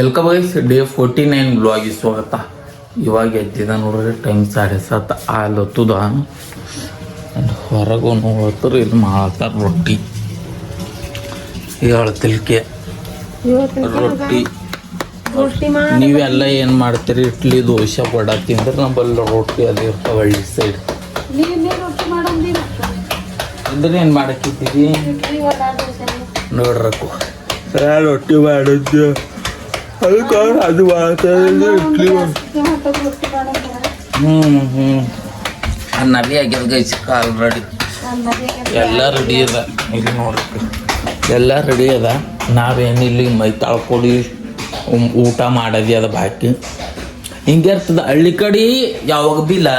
Welcome guys, day 49 ಬ್ಲಾಗಿಗೆ ಸ್ವಾಗತ. ಇವಾಗ ಎದ್ದಿದ ನೋಡ್ರಿ, ಟೈಮ್ 7:30 ಆಲತ್ತದ. ಹೊರಗೆ ನೋಡ್ತಾರೆ ಇಲ್ಲಿ ಮಾಡ್ತಾರೆ ರೊಟ್ಟಿ. ಹೇಳ್ತಿಲ್ಕೆ ರೊಟ್ಟಿ. ನೀವೆಲ್ಲ ಏನು ಮಾಡ್ತೀರಿ? ಇಡ್ಲಿ ದೋಸೆ ವಡ ತಿಂದ್ರೆ ನಮ್ಮಲ್ಲಿ ರೊಟ್ಟಿ ಅದು ಇರ್ತಾವೆ ಹಳ್ಳಿ ಸೈಡ್. ಇದ್ರೆ ಏನು ಮಾಡಕ್ಕಿದ್ದೀವಿ ನೋಡ್ರಕ್ಕು ರೊಟ್ಟಿ ಮಾಡಿದ್ದು ಅದಕ್ಕೆ ಅದು ಇಡ್ಲಿ ಅನ್ನ ಭೀ ಆಗ್ಯದ ಗೈಸ್ ಆಲ್ರೆಡಿ. ಎಲ್ಲ ರೆಡಿ ಅದ. ಇಲ್ಲಿ ನೋಡ್ರಿ ಎಲ್ಲ ರೆಡಿ ಅದ. ನಾವೇನು ಇಲ್ಲಿ ಮೈ ತಾಳ್ಕೊಡಿ ಊಟ ಮಾಡೋದಿ ಅದ ಬಾಕಿ. ಹಿಂಗೆ ಇರ್ತದ ಹಳ್ಳಿ ಕಡೆ. ಯಾವಾಗ ಭೀ ಇಲ್ಲ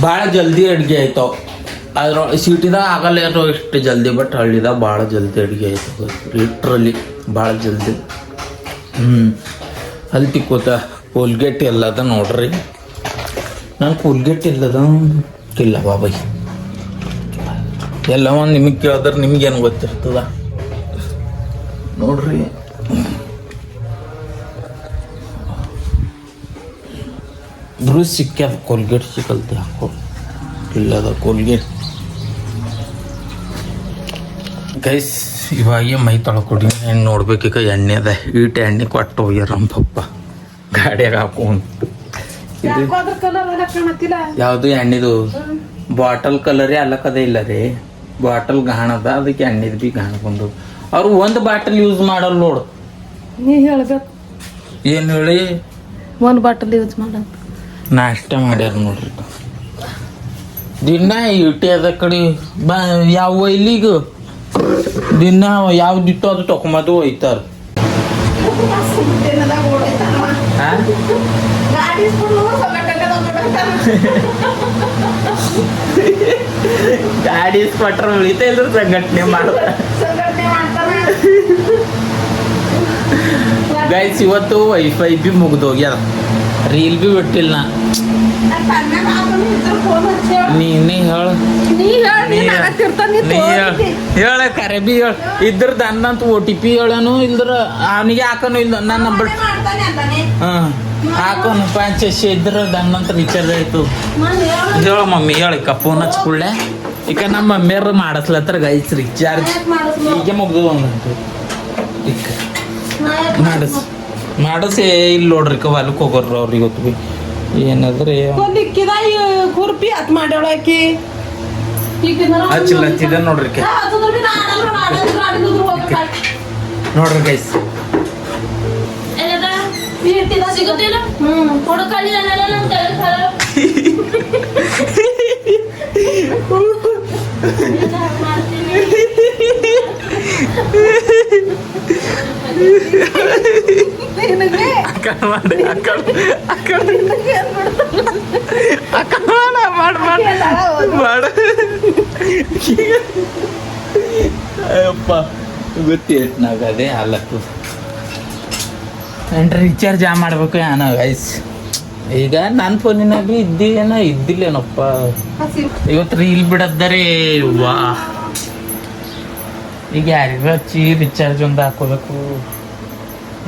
ಭಾಳ ಜಲ್ದಿ ಅಡುಗೆ ಆಯ್ತಾವ. ಅದ್ರ ಸಿಟಿದಾಗ ಆಗಲ್ಲ ಏನೋ ಇಷ್ಟು ಜಲ್ದಿ, ಬಟ್ ಹಳ್ಳಿದಾಗ ಭಾಳ ಜಲ್ದಿ ಅಡುಗೆ ಆಯ್ತದ. ಲಿಟ್ರಲಿ ಭಾಳ ಜಲ್ದಿ. ಅಲ್ಲಿ ತಿಕ್ಕೋತ ಕೋಲ್ಗೇಟ್ ಎಲ್ಲದ ನೋಡ್ರಿ. ನಾನು ಕೋಲ್ಗೇಟ್ ಎಲ್ಲದ ಇಲ್ಲ ಬಾಬೈ. ಎಲ್ಲವ ನಿಮಗೆ ಕೇಳಿದ್ರೆ ನಿಮ್ಗೇನು ಗೊತ್ತಿರ್ತದ ನೋಡ್ರಿ. ಬ್ರೂಸ್ ಸಿಕ್ಕ್ಯದ, ಕೋಲ್ಗೇಟ್ ಸಿಕ್ಕಲ್ತಿ ಹಾಕೋ ಇಲ್ಲದ ಕೋಲ್ಗೇಟ್. ಗೈಸ್ ಇವಾಗೆ ಮೈ ತೊಳ್ಕೊಡಿ. ಎಣ್ಣೆ ನೋಡ್ಬೇಕೀಗ ಎಣ್ಣೆ ಅದ. ಈಟ ಎಣ್ಣೆ ಕೊಟ್ಟು ಹೋಗ್ಯಾರ ನಮ್ಮ ಪಪ್ಪ ಗಾಡಿಯಾಗ ಹಾಕೊಂಡು. ಯಾವುದು ಎಣ್ಣೆದು ಬಾಟಲ್ ಕಲರೇ ಅಲ್ಲಕ್ಕದ ಇಲ್ಲ ರೀ. ಬಾಟಲ್ ಗಾಣದ, ಅದಕ್ಕೆ ಎಣ್ಣೆದು ಭೀ ಗಾಣ ಬಂದು. ಅವ್ರು ಒಂದು ಬಾಟಲ್ ಯೂಸ್ ಮಾಡಲ್ಲ ನೋಡು. ನೀ ಹೇಳ್ಬೇಕು ಏನು ಹೇಳಿ? ಒಂದು ಬಾಟಲ್ ಯೂಸ್ ಮಾಡ ನಾಷ್ಟ ಮಾಡ್ಯಾರ ನೋಡ್ರಿ. ದಿನ ಇಟ್ಟೆ ಅದ ಕಡೆ ಬಾ. ಯಾವ ಇಲ್ಲಿಗ ದಿನ ಯಾವ್ದಿತ್ತು ಅದು ತಕೊಂಬದು ಒಯ್ತಾರ. ಗಾಡಿ ಸ್ಪಟ್ರ ಉಳಿತಾ ಇಲ್ರಿ, ಸಂಘಟನೆ ಮಾಡ್ತಾರೆ ಗೈಸ್. ಇವತ್ತು ವೈಫೈ ಬಿ ಮುಗ್ದೋಗ್ಯದ, ರೀಲ್ ಬಿ ಬಿಟ್ಟಿಲ್ಲ. ನೀನೇ ಹೇಳ ಹೇಳ ಕರೆ ಬಿ ಹೇಳ. ಇದ್ರದ್ದು ಅನ್ನಂತ OTP ಹೇಳನು ಇಲ್ದ್ರ ಅವನಿಗೆ ಹಾಕನು ಇಲ್ಲ. ನನ್ನ ನಂಬರ್ ಹಾಕೋನು 500 ಇದ್ರದ್ದು ಅನ್ನಂತ ರಿಚಾರ್ಜ್ ಆಯ್ತು. ಹೇಳ ಮಮ್ಮಿ ಹೇಳಿಕ ಫೋನ್ ಹಚ್ಕೊಳ್ಳೆ. ಈಗ ನಮ್ಮ ಮಮ್ಮಿಯರು ಮಾಡಿಸ್ಲತ್ತಾರ ಗೈಸ್ ರಿಚಾರ್ಜ್. ಈಗ ಮುಗ್ದು ಒಂದಂಟು ಈಗ ಮಾಡಿಸಿ ಇಲ್ಲಿ ನೋಡ್ರಿ ಹೊಲಕ್ಕೆ ಹೋಗೋರು ಅವ್ರಿಗೆ ಗೊತ್ತು ಬಿ ಏನಾದ್ರೆ ಕುರ್ಪಿ ಅತ್ ಮಾಡ್ಯಾಳಕಿ ಹಚ್ಚಿಲ್ಲ ನೋಡ್ರಿ ನೋಡ್ರಿ ಗೈಸ್. ಸಿಗುತ್ತಿಲ್ಲ ಅಯ್ಯಪ್ಪ ಗೊತ್ತೇ ನಾಗದೇ ಅಲ್ಲತ್ತು. ರಿಚಾರ್ಜ್ ಮಾಡ್ಬೇಕು ಏನ ಗೈಸ್. ಈಗ ನನ್ನ ಫೋನಿನಾಗ ಭೀ ಇದ್ದಿಲ್ಲೇನಪ್ಪ. ಇವತ್ತು ರೀಲ್ ಬಿಡದ್ದರೇ ವಾ. ಈಗ ಯಾರಿಗೂ ಹಚ್ಚಿ ರಿಚಾರ್ಜ್ ಒಂದು ಹಾಕೋಬೇಕು.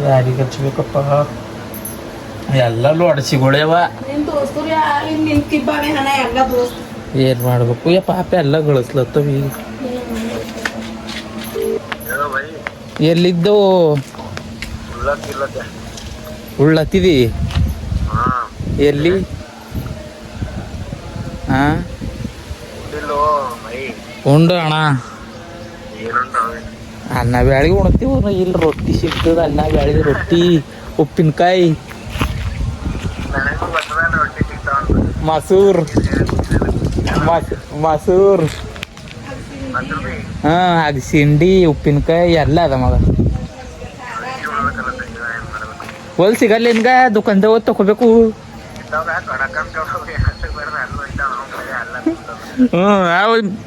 ಯಾರಿಗೆ ಹಚ್ಬೇಕಪ್ಪ? ಎಲ್ಲ ಅಡಸಿಗಳೇವ. ಏನ್ ಮಾಡ್ಬೇಕು ಯ ಪಾಪ ಎಲ್ಲ ಗಳಿಸ್ಲತ್ತವ. ಈಗ ಎಲ್ಲಿದ್ದವು? ಉಳ್ಳತ್ತಿದಿ ಎಲ್ಲಿ? ಹಾ ಉಂಡು ಅಣ್ಣ. ಅನ್ನ ಬ್ಯಾಳಿಗೆ ಉಣ್ತೀವ ಇಲ್ಲಿ. ರೊಟ್ಟಿ ಸಿಗ್ತದ, ಅನ್ನ ಬ್ಯಾಳಿಗೆ ರೊಟ್ಟಿ, ಉಪ್ಪಿನಕಾಯಿ, ಮಸೂರ್ ಅಗಸಿಂಡಿ, ಉಪ್ಪಿನಕಾಯಿ ಎಲ್ಲ ಅದ ಮಗ. ಒಲ್ ಸಿಗಲ್ಲ ನಿನ್ಗ? ದುಕಾನ್ದಾಗ ಹೋಗಿ ತಗೋಬೇಕು.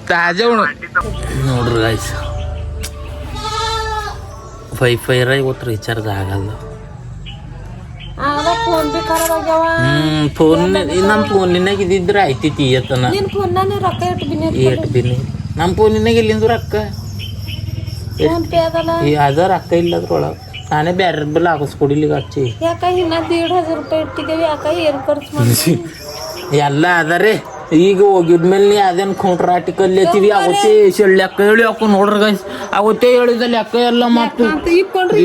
ತಾಜಾ ನೋಡ್ರಿ ಗಾಯ್ಸ್, ವೈಫೈ ಇವತ್ತು ರಿಚಾರ್ಜ್ ಆಗಲ್ಲ. ಫೋನ್ ನಮ್ಮ ಫೋನಿನಾಗ ಇದ್ದಿದ್ರೆ ಆಯ್ತೈತಿ. ಏಟ್ ಬಿನಿ ನಮ್ಮ ಫೋನಿನಾಗ ಎಲ್ಲಿಂದ ರೊಕ್ಕ? ಅದ ರೊಕ್ಕ ಇಲ್ಲ ಅದ್ರೊಳಗೆ. ನಾನೇ ಬ್ಯಾರ ಬಲ್ಲ ಹಾಕಿಸ್ಕೊಡಿಲಿ ಹಚ್ಚಿ ಯಾಕ ಇನ್ನ 1,500 ರೂಪಾಯಿ ಇಟ್ಟಿದ್ದೇವೆ ಯಾಕ ಏನ್ ಖರ್ಚು ಮಾಡಿ ಎಲ್ಲ ಅದರಿ ಈಗ ಹೋಗಿದ್ಮೇಲೆ ನೀ ಅದೇನು ಕೌಂಟ್ರಾಟಿ ಕಲ್ಯತೀವಿ ಅವತ್ತೇ ಲೆಕ್ಕ ಹೇಳಿ ಹಾಕು ನೋಡ್ರಿ ಗೈಸ್ ಅವತ್ತೇ ಹೇಳಿದ ಲೆಕ್ಕ ಎಲ್ಲ ಮತ್ತು ಇಕ್ಕೊಂಡ್ರಿ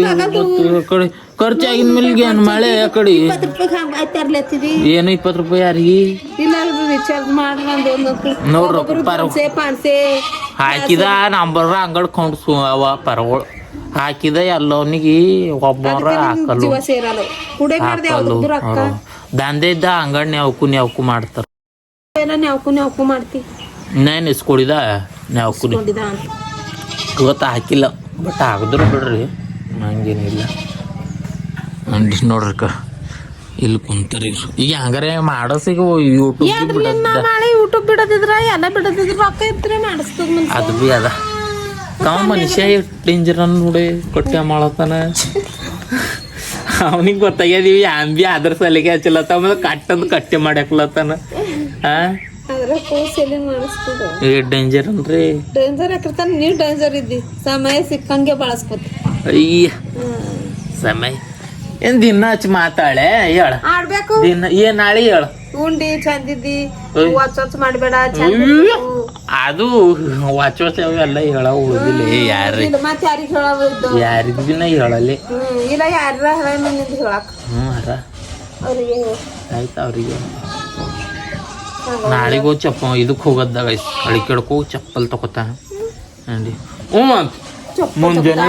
ಕಡೆ ಖರ್ಚಾಗಿದ್ಮೇಲೆ ಏನು ಮಳೆ ಆ ಕಡೆ 20 ರೂಪಾಯಿ ತರ್ಲತ್ತೀವಿ ಏನು 20 ರೂಪಾಯಿ ಯಾರಿಗೆ ಇಲ್ಲ ರಿಚಾರ್ಜ್ ಮಾಡಿ ನೋಡ್ರಿ ಪಾನ್ಸೆ ಹಾಕಿದ ನಂಬರ್ ಅಂಗಡಿ ಕೌಂಟ್ಸು ಅವ ಪರಗಳು ಹಾಕಿದ ಎಲ್ಲವನಿಗೆ ಒಬ್ಬರ ಹಾಕಲು ಜೀವ ಸೇರಲ್ಲ ಕುಡೆ ಮಾಡ್ದೆ ಅವ್ರದ್ದು ರೊಕ್ಕ ದಂಧೆ ಇದ್ದ ಅಂಗಡಿ ನ್ಯಾವ್ಕು ಮಾಡ್ತಾರ ಎಲ್ಲ ನ್ಯಾವ್ಕು ಮಾಡ್ತಿ ನಾನು ಇಸ್ಕೊಡಿದ ನ್ಯಾವ್ಕು ನೋಡಿದ ಅಂತ ಇವತ್ತು ಹಾಕಿಲ್ಲ ಬಟ್ ಹಾಕಿದ್ರು ಬಿಡ್ರಿ ಹಂಗೇನಿಲ್ಲ ನೋಡ್ರಿ ಇಲ್ಲಿ ಕುಂತಾರಿ ಈಗ ಹಂಗಾರೆ ಮಾಡಸಿಗ ಯೂಟ್ಯೂಬ್ ನಾಳೆ ಯೂಟ್ಯೂಬ್ ಬಿಡದಿದ್ರ ಎಲ್ಲ ಬಿಡದಿದ್ರ ರೊಕ್ಕ ಇದ್ರೆ ಮಾಡಿಸ್ತದ ಅದು ಬಿ ಅದ ತಾವ ಮನುಷ್ಯ ಡೇಂಜರ್ ನೋಡಿ ಕೊಟ್ಟೆ ಮಾಡತ್ತಾನ ಅವನಿಗೆ ಗೊತ್ತಾಗ್ಯದೀವಿ ಬಿ ಅದ್ರ ಸಲಿಗೆ ಹಚ್ಚಲತ್ತ ಕಟ್ಟಂದು ಕಟ್ಟೆ ಮಾಡ್ಯಾಕ್ಲತ್ತಾನ ಡೇಂಜರ್ ಅನ್ರಿ ಡೇಂಜರ್ ಯಾಕಿರ್ತಾನ ನೀವ್ ಡೇಂಜರ್ ಇದ್ದಿ ಸಮಯ ಸಿಕ್ಕಂಗೆ ಬಳಸ್ಕೊತಿ ಅಯ್ಯ ಸಮಯ ಏನ್ ದಿನ ಹಚ್ಚಿ ಮಾತಾಳೆ ಹೇಳ ಆಡ್ಬೇಕು ದಿನ ಏನ್ ನಾಳೆ ಹೇಳ ಉಂಡಿ ಚಂದಿದ್ದಿ ವಾಚ್ ಮಾಡ್ಬೇಡ ಅದು ವಾಚ್ ಎಲ್ಲ ಹೇಳ ಹೋದಿಲ್ಲ ಯಾರಿ ಮತ್ ಯಾರಿಗ್ ಹೇಳೋದು ಯಾರಿಗ ದಿನ ಹೇಳಲಿ ಇಲ್ಲ ಯಾರ ಹೇಳಕ್ ಅರ ಅವ್ರಿಗೆ ಆಯ್ತು ಅವ್ರಿಗೆ ನಾಳೆಗೂ ಇದಕ್ಕೆ ಹೋಗದ್ದಾಗ ಹಳಿ ಕೆಡಕ್ ಹೋಗಿ ಚಪ್ಪಲ್ ತಗೋತ ಅಂಡಿ ಅಂತ ಮುಂಜಾನೆ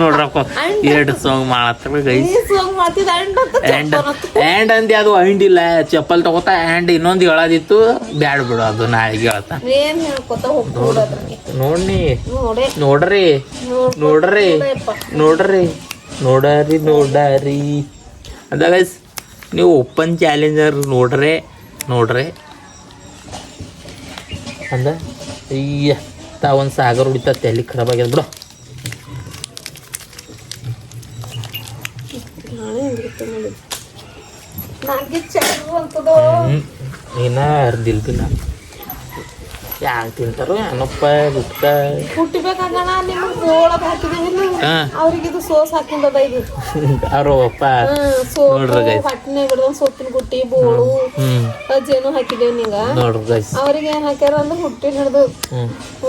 ನೋಡ್ರಪ್ಪ 2 ಸಾಂಗ್ ಮಾಡತ್ತ ಆ್ಯಂಡ್ ಅಂದಿ ಅದು ಹಂಡಿಲ್ಲ ಚಪ್ಪಲ್ ತಗೋತ ಆ್ಯಂಡ್ ಇನ್ನೊಂದು ಹೇಳೋದಿತ್ತು ಬ್ಯಾಡ ಬಿಡು ಅದು ನಾಳೆಗೆ ಹೇಳ್ತಾ ನೋಡ್ನಿ ನೋಡ್ರಿ ನೋಡ್ರಿ ನೋಡ್ರಿ ನೋಡರಿ ನೋಡರಿ ಅದ ಗೈಸ್ ನೀವು ಓಪನ್ ಚಾಲೆಂಜರ್ ನೋಡ್ರೆ ಅಂದ ಅಯ್ಯ ಒಂದು ಸಾಗರ್ ಹೊಡಿತ ತಲೆ ಖರಾಬ್ ಆಗ್ಯದ ಬಿಡು ಏನ ಅರ್ದಿಲ್ ಬಿ ನಾ ಯಾಕೆ ತಿಂತಾರೋ ಏನಪ್ಪ ಗುಟ್ಕ ಹುಟ್ಟಿಬೇಕಂಗಣ ನಿಮ್ಗೆ ಬೋಳಗ್ ಹಾಕಿದೀವಿ ಅವ್ರಿಗೆ ಇದು ಸೋಸ್ ಹಾಕಿಂದದ ಇದು ಅವ್ರಪ್ಪ ಹಟ್ಟಿನ ಹಿಡ್ದಂಗ್ ಸೊಪ್ಪಿನ ಗುಟ್ಟಿ ಬೋಳು ಅಜ್ಜೇನು ಹಾಕಿದೇವ್ ನೀಗ ಅವ್ರಿಗೆ ಏನ್ ಹಾಕ್ಯಾರ ಅಂದ್ರೆ ಹುಟ್ಟಿನ ಹಿಡ್ದು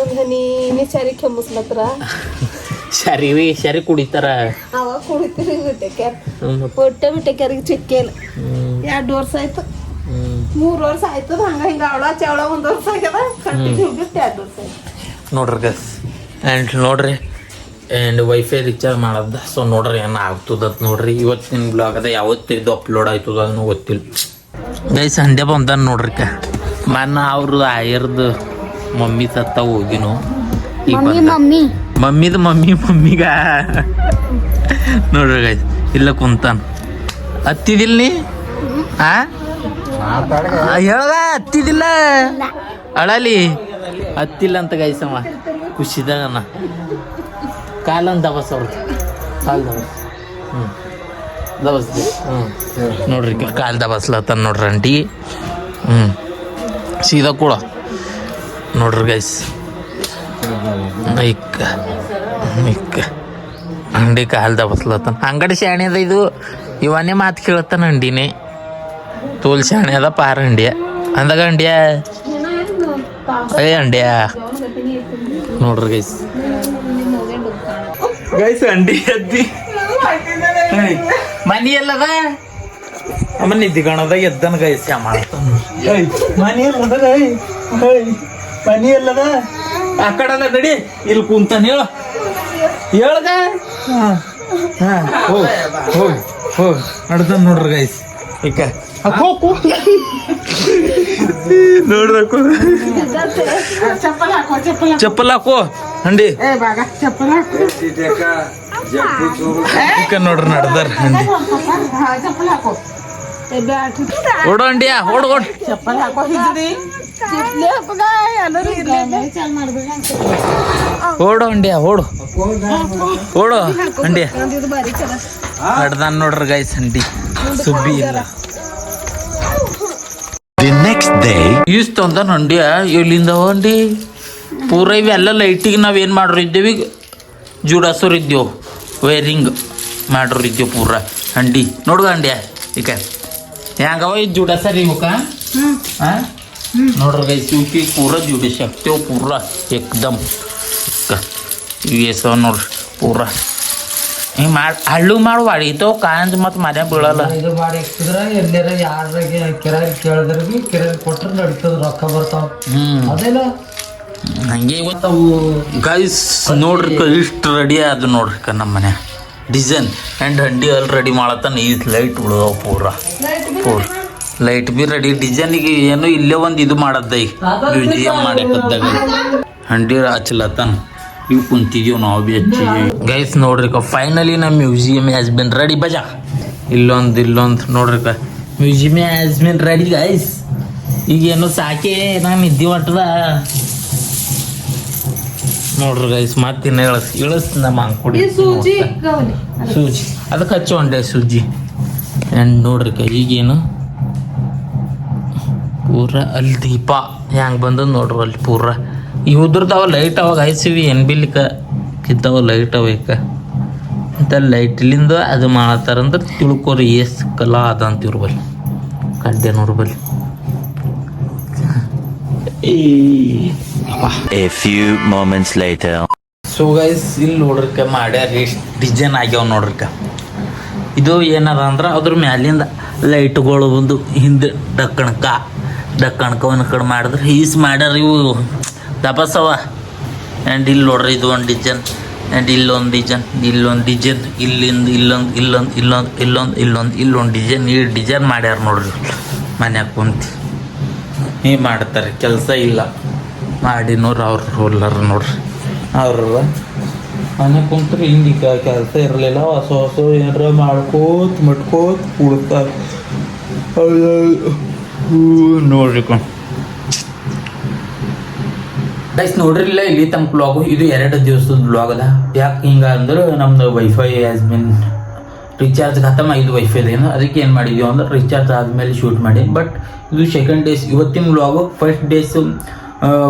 ಒಂದ್ ಹನಿ ಚರಿ ಕೆಮ್ಮಸ್ಲತ್ರ ಶರಿ ಕುಡಿತಾರ ಅವಾಗ ಕುಡಿತೀರಿ ಬಿಟ್ಟಕ್ಯಾರ ಹೊಟ್ಟೆ ಬಿಟ್ಟಕ್ಯಾರಿಗೆ ಚಿಕ್ಕ ಇಲ್ಲ 2 ವರ್ಷ ಆಯ್ತು 3 ವರ್ಷ ಆಯ್ತದ ಹಿಂಗ ಅವಳ ಚವಳ 1 ವರ್ಷ ಆಗ್ಯದ ಕಂಟಿನ್ಯೂ ಬಿಟ್ಟು 2 ವರ್ಷ ಆಯ್ತು ನೋಡ್ರಿ ಗಸ್ ಆ್ಯಂಡ್ ನೋಡ್ರಿ ಆ್ಯಂಡ್ ವೈಫೈ ರಿಚಾರ್ಜ್ ಮಾಡದ ಸೊ ನೋಡ್ರಿ ಏನು ಆಗ್ತದಂತ ನೋಡ್ರಿ ಇವತ್ತಿನ ಬ್ಲಾಗ್ ಅದ ಯಾವತ್ತಿದ್ದು ಅಪ್ಲೋಡ್ ಆಯ್ತದ ಅದನ್ನು ಗೊತ್ತಿಲ್ಲ ಗೈಸ್ ಸಂಡೆ ಬಂದ ನೋಡ್ರಿ ಮನ್ನ ಅವ್ರದ್ದು ಆಯರ್ದು ಮಮ್ಮಿ ಸತ್ತ ಹೋಗಿನು ಈಗ ಮಮ್ಮಿಗ ನೋಡ್ರಿ ಗೈಸ್ ಇಲ್ಲ ಕುಂತಾನ ಹತ್ತಿದಿಲ್ಲ ನೀ ಹೇಳದ ಹತ್ತಿದಿಲ್ಲ ಅಳಲಿ ಹತ್ತಿಲ್ಲ ಅಂತ ಗೈಸಮ್ಮ ಖುಷಿದಾಗ ಕಾಲಂದು ದವಸ್ ಅವ್ರದ್ದು ಕಾಲು ದವಸ್ ನೋಡ್ರಿ ಕಾಲು ದಬಸ್ಲತ್ತಾನ ನೋಡ್ರಿ ಅಂಟಿ ಸೀದಾ ಕೂಡ ನೋಡ್ರಿ ಗೈಸ್ ಇಕ್ಕ ಅಂಗಡಿ ಕಾಲು ದಬಸ್ಲತ್ತಾನ ಅಂಗಡಿ ಶಾಣೆ ಅದ ಇದು ಇವನೇ ಮಾತು ಕೇಳ್ತಾನ ಅಂಡಿನೇ ತೋಲ್ ಶಾಣೆ ಅದ ಪಾರ ಅಂಡ್ಯ ಅಂದಾಗ ಅಂಡ್ಯ ಅಂಡ್ಯ ನೋಡ್ರಿ ಗೈಸ್ ಅಂಡಿ ಎದ್ದಿ ಮನಿ ಎಲ್ಲದ ಅಮ್ಮ ನಿದ್ದಿ ಕಾಣದ ಎದ್ದನ ಗೈಸ್ ಮಾಡ್ತಾನ ಮನಿ ಎಲ್ಲದ ಮನಿ ಎಲ್ಲದ ಆ ಕಡೆಲ್ಲ ನಡಿ ಇಲ್ಲಿ ಕುಂತಾನ ಹೇಳ್ದ ಹೋಗ್ ನಡ್ತಾನ ನೋಡ್ರಿ ಗೈಸ್ ಈಗ ನೋಡ್ಬೇಕು ಚಪ್ಪಲ್ ಹಾಕೋ ಅಂಡಿ ಈಗ ನೋಡ್ರಿ ನಡ್ದಾರ ಅಂಡಿ ಓಡೋ ಅಂಡಿಯಾ ಓಡ್ ಓಡೋ ಅಂಡಿಯಾ ಓಡೋ ಅಂಡಿಯಾ ನಡ್ದಾನ ನೋಡ್ರಿ ಗೈಸ್ ಅಂಡಿ ಸುಬ್ಬಿ ಇಲ್ಲ The next day ಇಷ್ಟ ಅಂತ ಅಂಡಿಯ ಎಲ್ಲಿಂದ ಅಂಡಿ ಪೂರ ಇವೆಲ್ಲ ಲೈಟಿಗೆ ನಾವು ಏನು ಮಾಡಿರಿದ್ದೇವೆ ಜುಡಾಸೋರಿದ್ದೇವು ವೈರಿಂಗ್ ಮಾಡಿರಿದ್ದೇವು ಪೂರ ಹಂಡಿ ನೋಡ್ದ ಹಂಡ್ಯಾ ಈಗ ಹೆಂಗವ ಇದು ಜುಡಾಸರಿ ಇವಕ್ಕ ಹಾಂ ನೋಡ್ರಿ ಗೈಸ್ ಇವಕ್ಕೆ ಪೂರ ಜುಡಿಸಿ ಹಾಕ್ತೇವೆ ಪೂರ ಏಕ್ದಮ್ ಇವೇಸವ ನೋಡ್ರಿ ಪೂರ ಹಿಂಗೆ ಮಾಡಿ ಹಳ್ಳು ಮಾಡಿ ಹೊಡಿತಾವ ಕಾಂಜ್ ಮತ್ತು ಮನೆ ಬೀಳಲ್ಲ ಇದು ಮಾಡಿ ಇಕ್ತಿದ್ರ ಎಲ್ಲಾರ ಯಾರಿಗೆ ಕಿರಾಯಿ ಕೇಳಿದ್ರ ಬಿ ಕಿರಾಯಿ ಕೊಟ್ರೆ ನಡೀತದ ರೊಕ್ಕ ಬರ್ತಾವ ಅದೇನ ಹಂಗೆ ಇವತ್ತು ಗೈಸ್ ನೋಡ್ರಿ ಇಷ್ಟು ರೆಡಿ ಅದು ನೋಡ್ರಿ ನಮ್ಮ ಮನೆ ಡಿಸೈನ್ ಆ್ಯಂಡ್ ಹಂಡಿ ಅಲ್ಲಿ ರೆಡಿ ಮಾಡತ್ತಾನ ಈ ಲೈಟ್ ಉಳಿದವ ಪೂರ ಲೈಟ್ ಬಿ ರೆಡಿ ಡಿಸೈನಿಗೆ ಏನು ಇಲ್ಲೇ ಒಂದು ಇದು ಮಾಡದ್ದ ಈಗ ಮ್ಯೂಸಿಯಂ ಮಾಡಕ್ಕದ್ದಾಗ ಹಂಡಿ ಹಚ್ಚಲತ್ತಾನ ಇವು ಕುಂತಿದೀವಿ ನಾವು ಬಿ ಹಚ್ಚಿ ಗೈಸ್ ನೋಡ್ರಿ ಫೈನಲಿ ನಮ್ಮ ಮ್ಯೂಸಿಯಂ ಹ್ಯಾಸ್ ಬಿನ್ ರೆಡಿ ಬಜಾ ಇಲ್ಲೊಂದು ನೋಡ್ರಿ museum has been ready guys ಈಗೇನು ಸಾಕೆ ನಾನು ನಿದ್ದೆ ಹೊಟ್ಟದ ನೋಡ್ರಿ ಗೈಸ್ ಮತ್ತಿನ್ನ ಇಳಸ್ ನಮ್ಮ ಅಂದ್ಕೊಡಿ ಸೂಜಿ ಗವಲಿ ಸೂಜಿ ಅದಕ್ಕೆ ಹಚ್ಚೊಂಡೆ ಸೂಜಿ ಆ್ಯಂಡ್ ನೋಡ್ರಿ ಈಗೇನು ಪೂರ ಅಲ್ಲಿ ದೀಪ ಹೆಂಗೆ ಬಂದದ ನೋಡ್ರಿ ಅಲ್ಲಿ ಪೂರ ಇವ್ರದವ ಲೈಟ್ ಅವಾಗ ಹಾಯ್ಸಿವಿ ಏನು ಬಿಲ್ಲಿಕ ಕಿತ್ತವ ಲೈಟ್ ಅವ ಈಗ ಇಂಥ ಲೈಟ್ಲಿಂದ ಅದು ಮಾಡತ್ತಾರಂದ್ರೆ ತಿಳ್ಕೊರಿ ಎಷ್ಟು ಕಲಾ ಅದ ಅಂತ ಇವ್ರ ಬಲ್ಲಿ ಕಡ್ಡೆ ನೋಡ್ರಿ ಬಲ್ಲಿ A few moments later. So guys ಇಲ್ಲಿ ನೋಡ್ರಿಕ ಮಾಡ್ಯಾರ ಎಷ್ಟು ಡಿಸೈನ್ ಆಗ್ಯಾವ ನೋಡ್ರಿಕ ಇದು ಏನದ ಅಂದ್ರೆ ಅದ್ರ ಮ್ಯಾಲಿಂದ ಲೈಟ್ಗಳು ಬಂದು ಹಿಂದೆ ಡಕ್ಕಣಕ ಒಂದು ಕಡೆ ಮಾಡಿದ್ರೆ ಈಸ್ ಮಾಡ್ಯಾರ ಇವು ದಬಸವ ಆ್ಯಂಡ್ ಇಲ್ಲಿ ನೋಡ್ರಿ ಇದು ಒಂದು ಡಿಸೈನ್ ಆ್ಯಂಡ್ ಇಲ್ಲೊಂದು ಡಿಸೈನ್ ಇಲ್ಲೊಂದು ಡಿಸೈನ್ ಈ ಡಿಸೈನ್ ಮಾಡ್ಯಾರ ನೋಡ್ರಿ ಮನ್ಯಾಗ ಕುಂತು ನೀವು ಮಾಡ್ತಾರೆ ಕೆಲಸ ಇಲ್ಲ ಮಾಡಿನೋರು ಅವ್ರು ಹೋಲ್ಲರ ನೋಡ್ರಿ ಅವ್ರ ಮನೆ ಕುಂತ್ರೆ ಹಿಂಗೆ ಕೆಲಸ ಇರಲಿಲ್ಲ ಹೊಸ ಏನಾರ ಮಟ್ಕೋತ ಕೂಡ್ತಾರೆ ನೋಡ್ರಿ ಗೈಸ್ ನೋಡ್ರಿ ಇಲ್ಲ ಇಲ್ಲಿ ತಮ್ಮ ಬ್ಲಾಗು ಇದು 2 ದಿವಸದ ಬ್ಲಾಗ್ ಅದ ಯಾಕೆ ಹಿಂಗೆ ಅಂದ್ರೆ ನಮ್ದು ವೈಫೈ ಹ್ಯಾಸ್ ಬಿನ್ ರಿಚಾರ್ಜ್ ಖತಮ್ 5 ವೈಫೈದೇನು ಅದಕ್ಕೆ ಏನು ಮಾಡಿದ್ವಿ ಅಂದ್ರೆ ರಿಚಾರ್ಜ್ ಆದಮೇಲೆ ಶೂಟ್ ಮಾಡಿ ಬಟ್ ಇದು ಸೆಕೆಂಡ್ ಡೇಸ್ ಇವತ್ತಿನ ವ್ಲಾಗು ಫಸ್ಟ್ ಡೇಸ್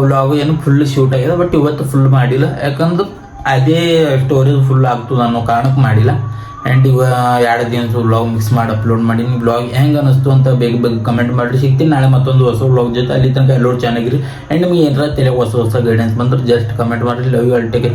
ವ್ಲಾಗು ಏನು ಫುಲ್ ಶೂಟ್ ಆಗಿದೆ ಬಟ್ ಇವತ್ತು ಫುಲ್ ಮಾಡಿಲ್ಲ ಯಾಕಂದ್ರೆ ಅದೇ ಸ್ಟೋರೇಜ್ ಫುಲ್ ಆಗ್ತದೆ ಅನ್ನೋ ಕಾರಣಕ್ಕೆ ಮಾಡಿಲ್ಲ ಆ್ಯಂಡ್ ಇವ 2 ದಿನದ ವ್ಲಾಗ್ ಮಿಕ್ಸ್ ಮಾಡಿ ಅಪ್ಲೋಡ್ ಮಾಡಿ ನಿಮ್ಮ ವ್ಲಾಗ್ ಹೆಂಗೆ ಅನ್ನಿಸ್ತು ಅಂತ ಬೇಗ ಕಮೆಂಟ್ ಮಾಡಿ ಸಿಗ್ತೀನಿ ನಾಳೆ ಮತ್ತೊಂದು ಹೊಸ ವ್ಲಾಗ್ ಜೊತೆ ಅಲ್ಲಿ ತನಕ ಎಲ್ಲರೂ ಚೆನ್ನಾಗಿರಿ ಆ್ಯಂಡ್ ನಿಮ್ಗೆ ಏನಾರ ತಲೆ ಹೊಸ ಗೈಡೆನ್ಸ್ ಬಂದ್ರೆ ಜಸ್ಟ್ ಕಮೆಂಟ್ ಮಾಡಿ ಲವ್ ಯು ಆಲ್ ಟೇಕ್